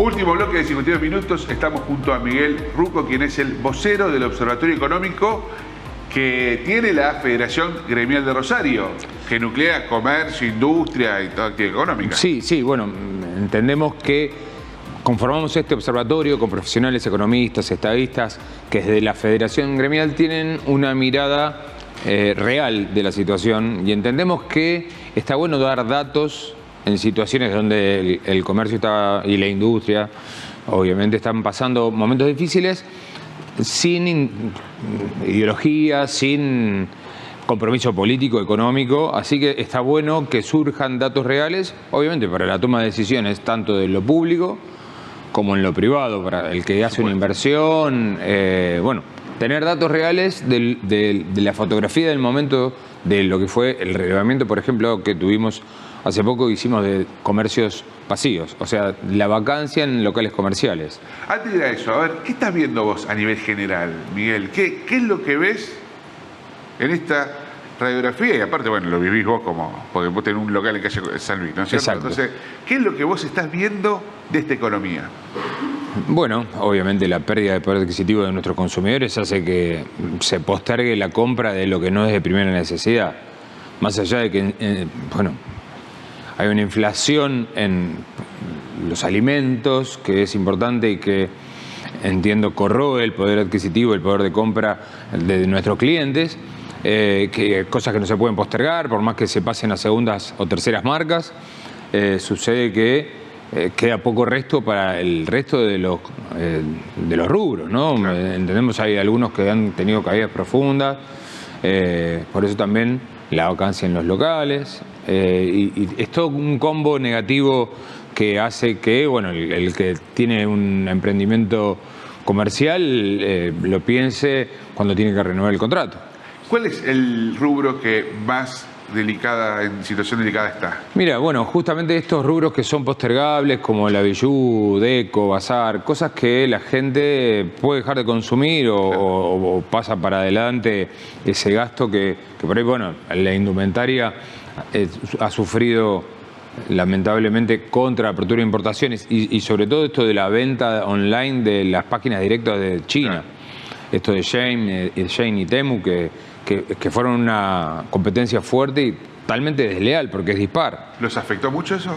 Último bloque de 52 minutos. Estamos junto a Miguel Ruco, quien es el vocero del Observatorio Económico que tiene la Federación Gremial de Rosario, que nuclea comercio, industria y toda actividad económica. Sí, bueno, entendemos que conformamos este observatorio con profesionales economistas, estadistas, que desde la Federación Gremial tienen una mirada real de la situación y entendemos que está bueno dar datos en situaciones donde el comercio y la industria obviamente están pasando momentos difíciles sin ideología, sin compromiso político, económico, así que está bueno que surjan datos reales, obviamente para la toma de decisiones tanto de lo público como en lo privado, para el que hace una inversión, bueno, tener datos reales de la fotografía del momento de lo que fue el relevamiento, por ejemplo, que tuvimos hace poco, hicimos de comercios vacíos, o sea, la vacancia en locales comerciales. Antes de ir a eso, a ver, ¿qué estás viendo vos a nivel general, Miguel? ¿Qué es lo que ves en esta radiografía? Y aparte, bueno, lo vivís vos porque vos tenés un local en calle San Luis, ¿no es cierto? Exacto. Entonces, ¿qué es lo que vos estás viendo de esta economía? Bueno, obviamente la pérdida de poder adquisitivo de nuestros consumidores hace que se postergue la compra de lo que no es de primera necesidad. Más allá de que, bueno, hay una inflación en los alimentos que es importante y que, entiendo, corroe el poder adquisitivo, el poder de compra de nuestros clientes, cosas que no se pueden postergar, por más que se pasen a segundas o terceras marcas. Sucede que queda poco resto para el resto de los rubros, ¿no? Claro. Entendemos, hay algunos que han tenido caídas profundas, por eso también la vacancia en los locales, y es todo un combo negativo que hace que, bueno, el que tiene un emprendimiento comercial lo piense cuando tiene que renovar el contrato. ¿Cuál es el rubro que más en situación delicada está? Mira, bueno, justamente estos rubros que son postergables, como la bijú, deco, bazar, cosas que la gente puede dejar de consumir o pasa para adelante ese gasto que por ahí, bueno, la indumentaria ha sufrido lamentablemente contra la apertura de importaciones y sobre todo esto de la venta online de las páginas directas de China. Esto de Shein y Temu, que fueron una competencia fuerte y totalmente desleal, porque es dispar. ¿Los afectó mucho eso?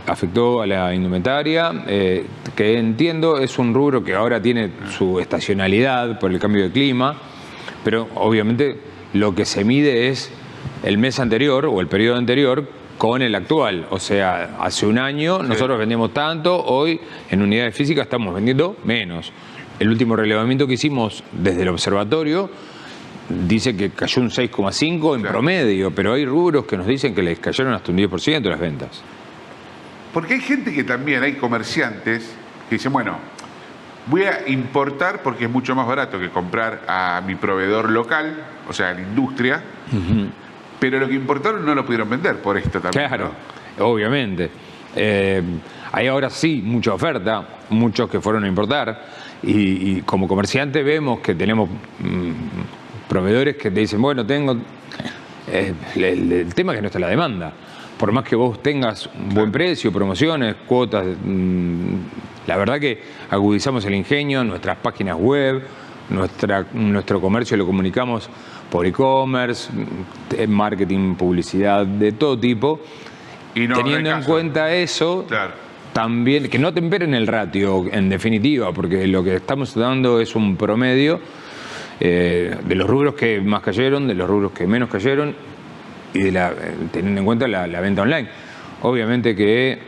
Afectó a la indumentaria, que entiendo es un rubro que ahora tiene su estacionalidad por el cambio de clima, pero obviamente lo que se mide es el mes anterior o el periodo anterior con el actual. O sea, hace un año nosotros vendíamos tanto, hoy en unidades físicas estamos vendiendo menos. El último relevamiento que hicimos desde el observatorio dice que cayó un 6,5 en promedio, pero hay rubros que nos dicen que les cayeron hasta un 10% las ventas. Porque hay gente que también, hay comerciantes que dicen, bueno, voy a importar porque es mucho más barato que comprar a mi proveedor local, o sea, a la industria, pero lo que importaron no lo pudieron vender por esto también. Claro, ¿no? Obviamente. Hay ahora sí mucha oferta, muchos que fueron a importar, y como comerciante vemos que tenemos proveedores que te dicen, bueno, tengo... el tema es que no está la demanda. Por más que vos tengas un buen precio, promociones, cuotas, la verdad que agudizamos el ingenio, nuestras páginas web, nuestro comercio lo comunicamos por e-commerce, marketing, publicidad, de todo tipo. Y no, teniendo en cuenta eso, también, que no temperen el ratio, en definitiva, porque lo que estamos dando es un promedio de los rubros que más cayeron, de los rubros que menos cayeron, y teniendo en cuenta la venta online. Obviamente que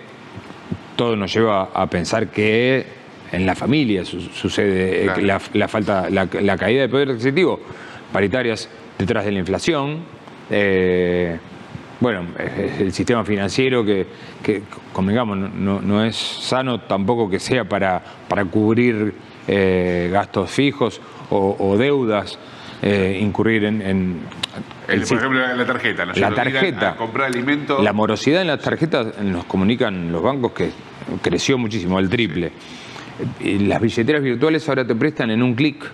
todo nos lleva a pensar que en la familia sucede la caída de poder adquisitivo, paritarias detrás de la inflación, bueno, el sistema financiero que convengamos, no es sano tampoco que sea para cubrir gastos fijos o deudas, incurrir por ejemplo, la tarjeta. La tarjeta. A comprar alimentos. La morosidad en las tarjetas, nos comunican los bancos que creció muchísimo, al triple. Y las billeteras virtuales ahora te prestan en un clic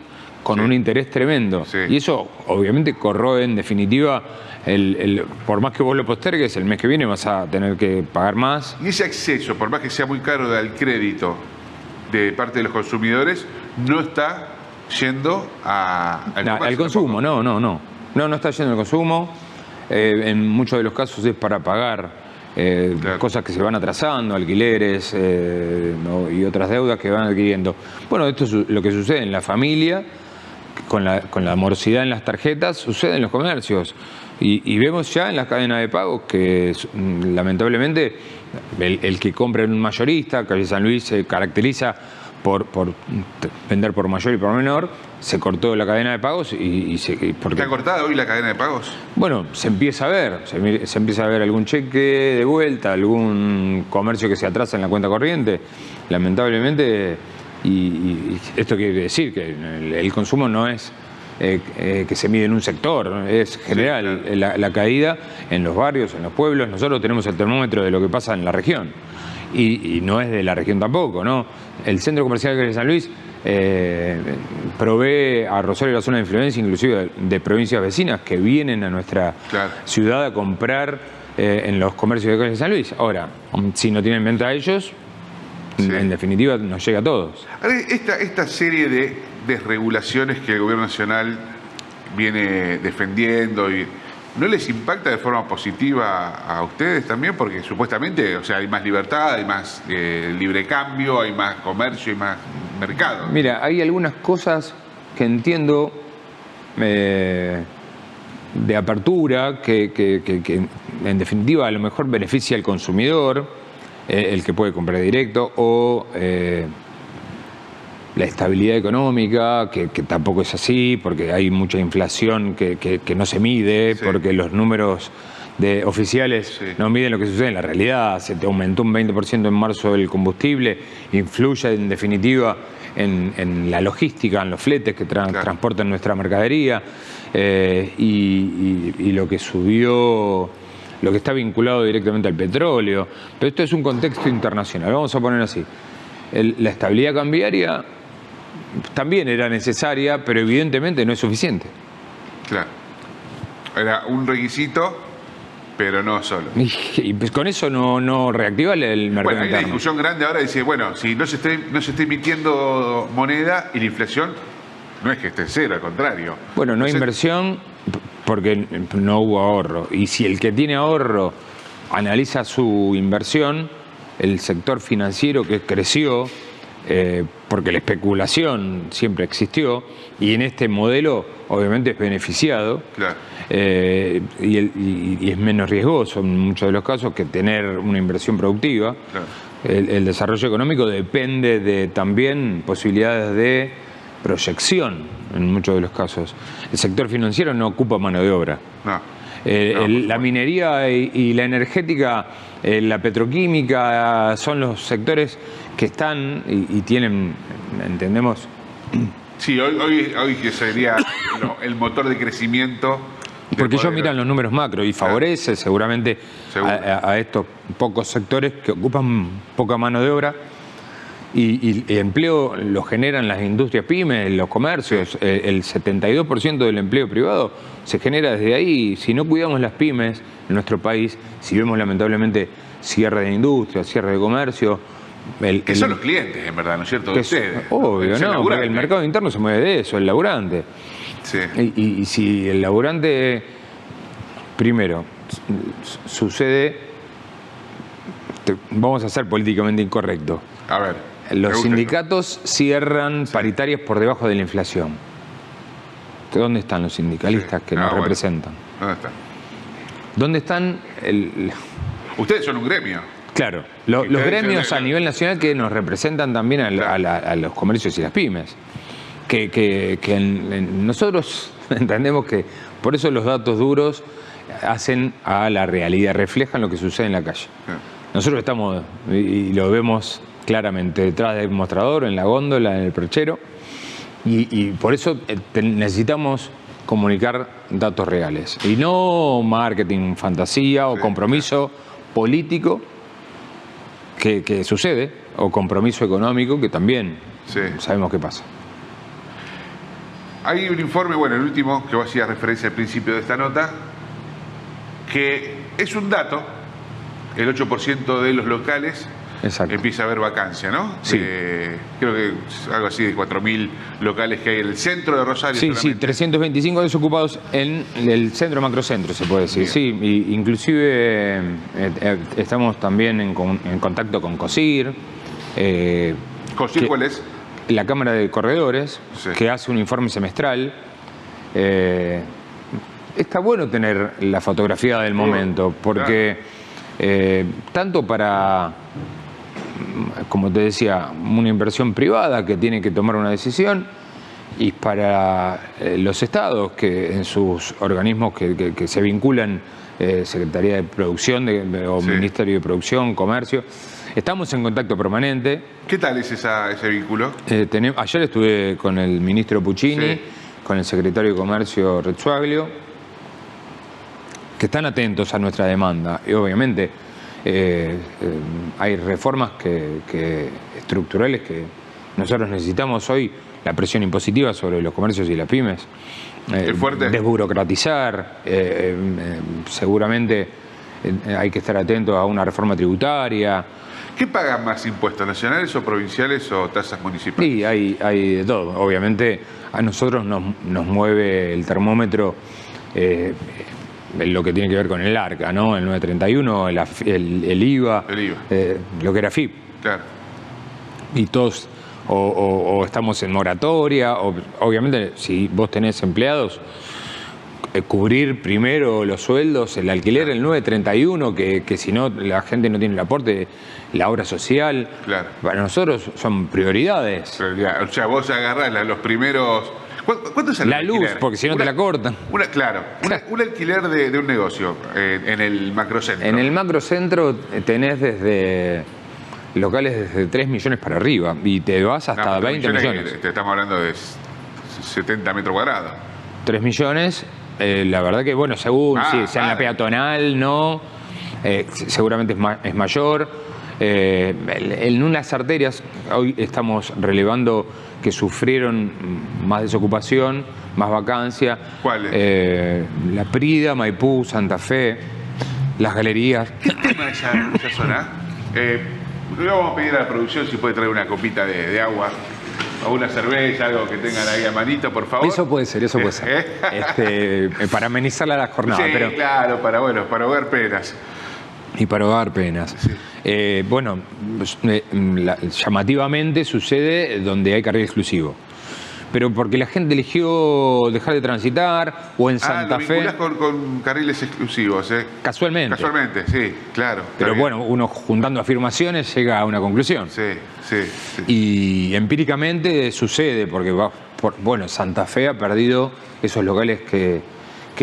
con un interés tremendo. Sí. Y eso obviamente corroe en definitiva, por más que vos lo postergues, el mes que viene vas a tener que pagar más. Y ese acceso, por más que sea muy caro al crédito de parte de los consumidores, no está yendo al consumo. No está yendo al consumo. En muchos de los casos es para pagar claro, cosas que se van atrasando, alquileres y otras deudas que van adquiriendo. Bueno, esto es lo que sucede en la familia, con la morosidad en las tarjetas, sucede en los comercios. Y vemos ya en las cadenas de pagos que lamentablemente el que compra en un mayorista, Calle San Luis se caracteriza por vender por mayor y por menor, se cortó la cadena de pagos porque... ¿Está cortada hoy la cadena de pagos? Bueno, se empieza a ver, se empieza a ver algún cheque de vuelta, algún comercio que se atrasa en la cuenta corriente, lamentablemente, y esto quiere decir que el consumo no es que se mide en un sector, es general, sí, claro, la caída en los barrios, en los pueblos. Nosotros tenemos el termómetro de lo que pasa en la región. Y no es de la región tampoco, ¿no? El Centro Comercial de San Luis provee a Rosario y la zona de influencia, inclusive de provincias vecinas que vienen a nuestra claro, ciudad a comprar en los comercios de Calle San Luis. Ahora, si no tienen venta a ellos, sí, en definitiva nos llega a todos. Esta serie de desregulaciones que el gobierno nacional viene defendiendo y ¿no les impacta de forma positiva a ustedes también? Porque supuestamente, o sea, hay más libertad, hay más libre cambio, hay más comercio, hay más mercado. Mira, hay algunas cosas que entiendo de apertura que en definitiva a lo mejor beneficia al consumidor, el que puede comprar directo, o la estabilidad económica, que tampoco es así, porque hay mucha inflación que no se mide, sí, porque los números oficiales sí, no miden lo que sucede en la realidad. Se te aumentó un 20% en marzo el combustible, influye en definitiva en la logística, en los fletes que claro, transportan nuestra mercadería, y lo que subió, lo que está vinculado directamente al petróleo. Pero esto es un contexto internacional, vamos a poner así. La estabilidad cambiaria también era necesaria, pero evidentemente no es suficiente. Claro. Era un requisito, pero no solo. Y pues con eso no reactiva el mercado bueno, hay interno. una discusión grande ahora, dice, bueno, si no se está emitiendo moneda y la inflación no es que esté cero, al contrario. Bueno, no hay inversión porque no hubo ahorro. Y si el que tiene ahorro analiza su inversión, el sector financiero que creció, porque la especulación siempre existió y en este modelo obviamente es beneficiado, claro, y es menos riesgoso en muchos de los casos que tener una inversión productiva. Claro. El desarrollo económico depende de también posibilidades de proyección en muchos de los casos. El sector financiero no ocupa mano de obra. No. La minería y la energética, la petroquímica, son los sectores que están y tienen, entendemos... Sí, hoy que sería el motor de crecimiento. Porque ellos miran los números macro y favorece seguramente a estos pocos sectores que ocupan poca mano de obra y el empleo lo generan las industrias pymes, los comercios. El 72% del empleo privado se genera desde ahí. Si no cuidamos las pymes en nuestro país, si vemos lamentablemente cierre de industria, cierre de comercio... que son los clientes, en verdad, ¿no es cierto? De ustedes. Obvio, ¿no? Porque el mercado interno se mueve de eso, el laburante. Sí. Y si el laburante, primero, sucede... Vamos a ser políticamente incorrectos. A ver. Los sindicatos cierran paritarias por debajo de la inflación. ¿Dónde están los sindicalistas que nos representan? ¿Dónde están? ¿Dónde están? Ustedes son un gremio. Claro, los gremios a nivel nacional que nos representan también a los comercios y las pymes. Nosotros entendemos que por eso los datos duros hacen a la realidad, reflejan lo que sucede en la calle. Nosotros estamos, y lo vemos claramente, detrás del mostrador, en la góndola, en el perchero, y por eso necesitamos comunicar datos reales. Y no marketing, fantasía o compromiso político que sucede, o compromiso económico que también sabemos qué pasa. hay un informe, bueno, el último que vos hacías referencia al principio de esta nota, que es un dato, el 8% de los locales empieza a haber vacancia, ¿no? Sí. Creo que es algo así de 4.000 locales que hay en el centro de Rosario. Sí, sí, 325 desocupados en el centro macrocentro, se puede decir. Bien. Sí, y inclusive estamos también en contacto con COSIR. ¿COSIR cuál es? La Cámara de Corredores, sí, que hace un informe semestral. Está bueno tener la fotografía del momento, porque tanto para, como te decía, una inversión privada que tiene que tomar una decisión, y para los estados que en sus organismos que se vinculan, Secretaría de Producción o sí, Ministerio de Producción, Comercio, estamos en contacto permanente. ¿Qué tal es ese vínculo? Ayer estuve con el ministro Puccini, sí, con el secretario de Comercio Rezzuaglio, que están atentos a nuestra demanda. Y obviamente hay reformas estructurales que nosotros necesitamos hoy. La presión impositiva sobre los comercios y las pymes. Es fuerte. Desburocratizar. Seguramente hay que estar atento a una reforma tributaria. ¿Qué pagan más impuestos, nacionales o provinciales o tasas municipales? Sí, hay de todo. Obviamente a nosotros nos mueve el termómetro lo que tiene que ver con el ARCA, ¿no? El 931, el IVA, lo que era FIP. Claro. Y todos o estamos en moratoria, obviamente si vos tenés empleados, cubrir primero los sueldos, el alquiler, el 931, que si no la gente no tiene el aporte, la obra social. Claro. Para nosotros son prioridades. O sea, vos agarrás los primeros... ¿Cuánto es el la alquiler? Luz, porque si no te la cortan. Claro, un alquiler de un negocio en el macrocentro. En el macrocentro tenés desde locales desde 3 millones para arriba y te vas hasta 20 millones. Te estamos hablando de 70 metros cuadrados. 3 millones, la verdad que, bueno, según si sea en la peatonal, no, seguramente es mayor. En unas arterias, hoy estamos relevando que sufrieron más desocupación, más vacancia. ¿Cuáles? La Prida, Maipú, Santa Fe, las galerías. ¿Qué tema esa zona? Le vamos a pedir a la producción si puede traer una copita de agua o una cerveza, algo que tengan ahí a manito, por favor. Eso puede ser, eso puede ser. Para amenizar la jornada. Sí, pero... claro, para ahogar penas. Y para ahogar penas. Sí. Bueno, llamativamente sucede donde hay carril exclusivo. Pero porque la gente eligió dejar de transitar, o en Santa Fe... lo vinculás con carriles exclusivos, ¿eh? Casualmente. Casualmente, sí, claro. Pero bueno, uno juntando afirmaciones llega a una conclusión. Sí. Y empíricamente sucede, porque bueno, Santa Fe ha perdido esos locales que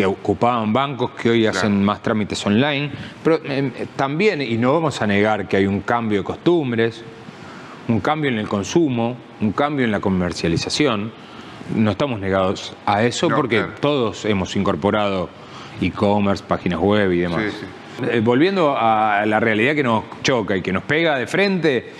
ocupaban bancos, que hoy hacen más trámites online. Pero también, y no vamos a negar que hay un cambio de costumbres, un cambio en el consumo, un cambio en la comercialización. No estamos negados a eso porque todos hemos incorporado e-commerce, páginas web y demás. Sí. Volviendo a la realidad que nos choca y que nos pega de frente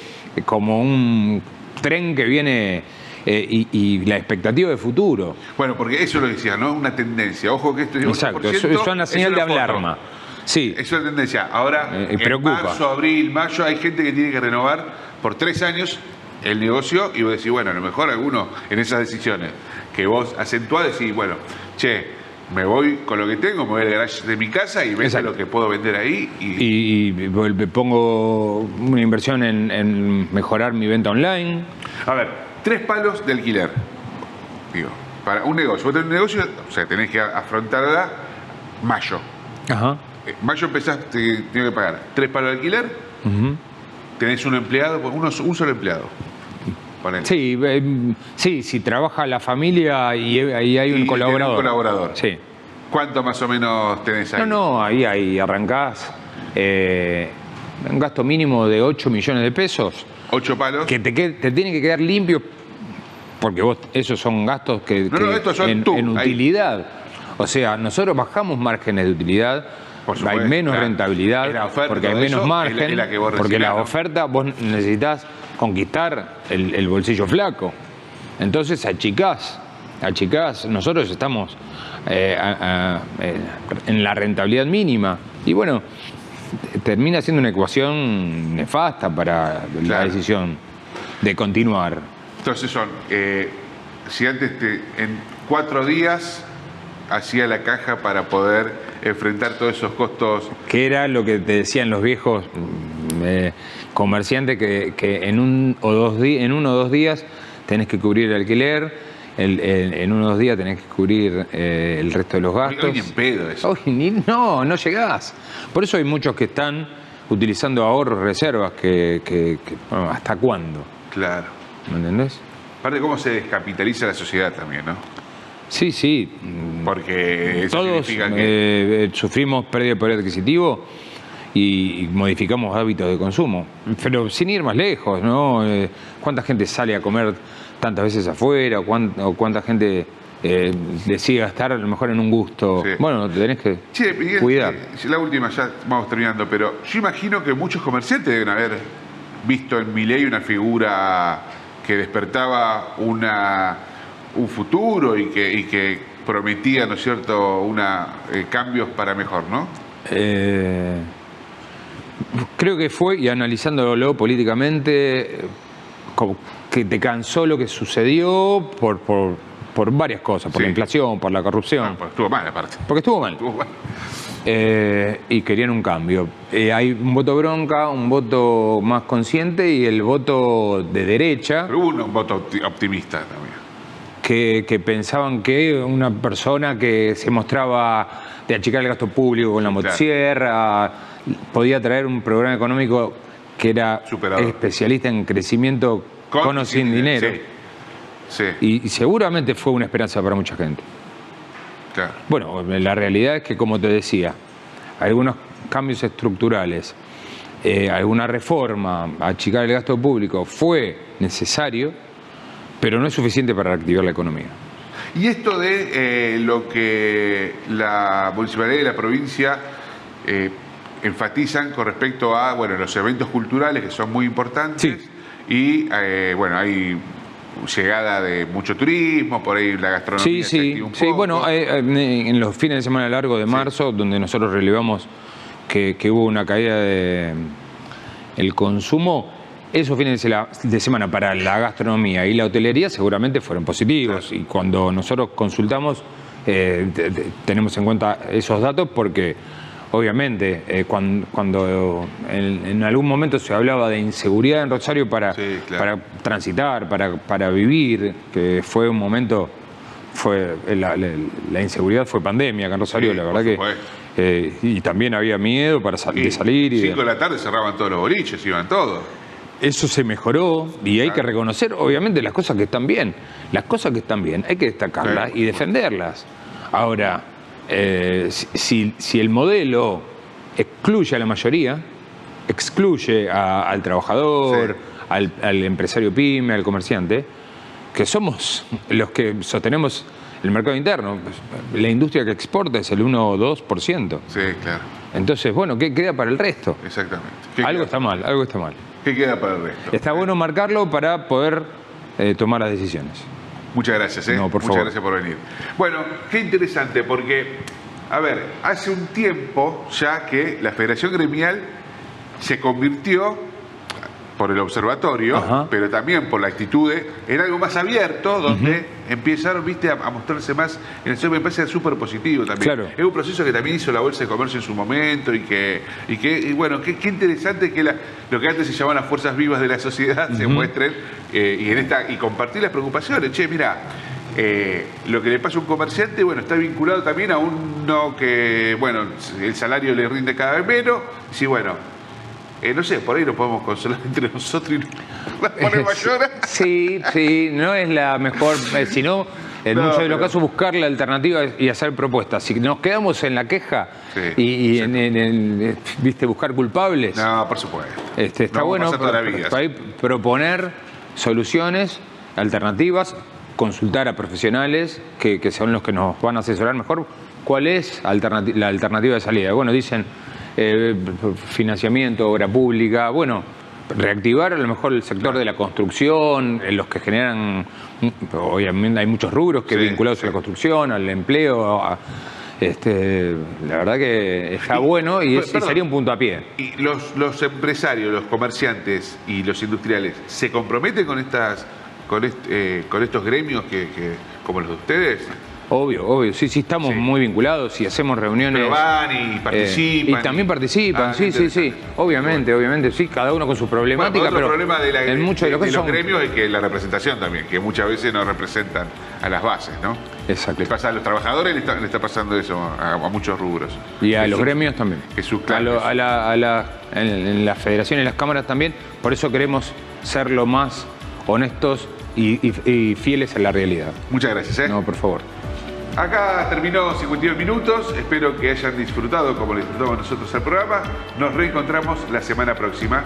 como un tren que viene y la expectativa de futuro. Bueno, porque eso lo decía, ¿no? Una tendencia. Ojo que esto es 8%. Exacto, eso es una señal de alarma. Sí. Eso es una tendencia. Ahora, en marzo, abril, mayo, hay gente que tiene que renovar por 3 años el negocio y vos decís, bueno, a lo mejor alguno en esas decisiones que vos acentuás decís, bueno, che, me voy con lo que tengo, me voy al garage de mi casa y vendo lo que puedo vender ahí. Y pongo una inversión en mejorar mi venta online. A ver, 3 palos de alquiler. Digo, para un negocio. Vos tenés un negocio, o sea, tenés que afrontarla mayo. Ajá. Mayo tenés que pagar 3 palos de alquiler. Tenés un empleado, un solo empleado. Sí, si trabaja la familia y hay un colaborador. Un colaborador. Sí. ¿Cuánto más o menos tenés ahí? Ahí arrancás. Un gasto mínimo de 8 millones de pesos. 8 palos. Que te tiene que quedar limpio, porque esos son gastos estos son en utilidad. Ahí. O sea, nosotros bajamos márgenes de utilidad. Hay menos rentabilidad, porque hay menos margen, porque la oferta vos necesitas conquistar el bolsillo flaco. Entonces achicás achicás, nosotros estamos en la rentabilidad mínima. Y bueno, termina siendo una ecuación nefasta para la decisión de continuar. Entonces si antes en 4 días hacía la caja para poder enfrentar todos esos costos. Que era lo que te decían los viejos comerciantes, que en uno o dos días tenés que cubrir el alquiler, en 1 o 2 días tenés que cubrir el resto de los gastos. Hoy ni en pedo eso. Hoy no llegás. Por eso hay muchos que están utilizando ahorros, reservas, bueno, ¿hasta cuándo? Claro. ¿Me entendés? Aparte, cómo se descapitaliza la sociedad también, ¿no? Sí. Porque eso todos significa que sufrimos pérdida de poder adquisitivo y modificamos hábitos de consumo. Pero sin ir más lejos, ¿no? ¿Cuánta gente sale a comer tantas veces afuera? ¿O cuánta gente decide gastar a lo mejor en un gusto? Sí. Bueno, te tenés que Miguel, cuidar. La última, ya vamos terminando, pero yo imagino que muchos comerciantes deben haber visto en Milei una figura que despertaba un futuro y que prometía, ¿no es cierto?, cambios para mejor, ¿no? Creo que fue, y analizándolo políticamente, como que te cansó lo que sucedió por varias cosas, por la inflación, por la corrupción. Porque estuvo mal, aparte. Porque estuvo mal. Y querían un cambio. Hay un voto bronca, un voto más consciente y el voto de derecha. Pero hubo un voto optimista también. Que pensaban que una persona que se mostraba de achicar el gasto público con la motosierra podía traer un programa económico que era especialista en crecimiento con o sin dinero. Sí. Y seguramente fue una esperanza para mucha gente. Claro. Bueno, la realidad es que, como te decía, algunos cambios estructurales, alguna reforma, achicar el gasto público fue necesario, pero no es suficiente para reactivar la economía. Y esto de lo que la municipalidad y la provincia enfatizan con respecto a los eventos culturales, que son muy importantes, sí. Y hay llegada de mucho turismo, por ahí la gastronomía se activa un poco. Sí, bueno, en los fines de semana largo de marzo, donde nosotros relevamos que hubo una caída del consumo, esos fines de semana para la gastronomía y la hotelería seguramente fueron positivos. Claro. Y cuando nosotros consultamos, tenemos en cuenta esos datos porque, obviamente, cuando en algún momento se hablaba de inseguridad en Rosario para transitar, para vivir, que fue un momento, la inseguridad fue pandemia acá en Rosario, la verdad que... y también había miedo de salir. 5 de la tarde cerraban todos los boliches, iban todos. Eso se mejoró y hay que reconocer, obviamente, las cosas que están bien. Las cosas que están bien hay que destacarlas y defenderlas. Ahora, si el modelo excluye a la mayoría, excluye al trabajador, al empresario pyme, al comerciante, que somos los que sostenemos el mercado interno. La industria que exporta es el 1 o 2%. Sí, claro. Entonces, bueno, ¿qué queda para el resto? Exactamente. Algo está mal, algo está mal. ¿Qué queda para el resto? Está bueno marcarlo para poder tomar las decisiones. Muchas gracias, No, por favor. Muchas gracias por venir. Bueno, qué interesante, porque, a ver, hace un tiempo ya que la Federación Gremial se convirtió, por el observatorio, pero también por la actitud en algo más abierto, donde empezaron, a mostrarse más en el sector. Me parece súper positivo también. Claro. Es un proceso que también hizo la Bolsa de Comercio en su momento y bueno, qué interesante que lo que antes se llamaban las fuerzas vivas de la sociedad se muestren y compartir las preocupaciones. Che, mira, lo que le pasa a un comerciante, está vinculado también a uno que, el salario le rinde cada vez menos. Sí, no sé, por ahí nos podemos consolar entre nosotros y nos ponemos a llorar. Sí, no es la mejor, sino en muchos de los casos buscar la alternativa y hacer propuestas. Si nos quedamos en la queja y buscar culpables. No, por supuesto. Está bueno para proponer soluciones, alternativas, consultar a profesionales que son los que nos van a asesorar mejor cuál es la alternativa de salida. Bueno, dicen financiamiento, obra pública, reactivar a lo mejor el sector de la construcción, en los que generan, obviamente hay muchos rubros que vinculados a la construcción, al empleo, la verdad que está bueno y sería un punto a pie. ¿Y los empresarios, los comerciantes y los industriales se comprometen con estos gremios como los de ustedes? Obvio, sí, estamos muy vinculados y hacemos reuniones. Pero van y participan. Y también participan, sí. Obviamente, sí, cada uno con su problemática. Otro pero problema de los los gremios es que la representación también, que muchas veces no representan a las bases, ¿no? Exacto. Les pasa a los trabajadores, le está pasando eso a muchos rubros. Y a los gremios también. Que sus clanes. En las federaciones y las cámaras también. Por eso queremos ser lo más honestos y fieles a la realidad. Muchas gracias. No, por favor. Acá terminó 52 minutos. Espero que hayan disfrutado como lo disfrutamos nosotros el programa. Nos reencontramos la semana próxima.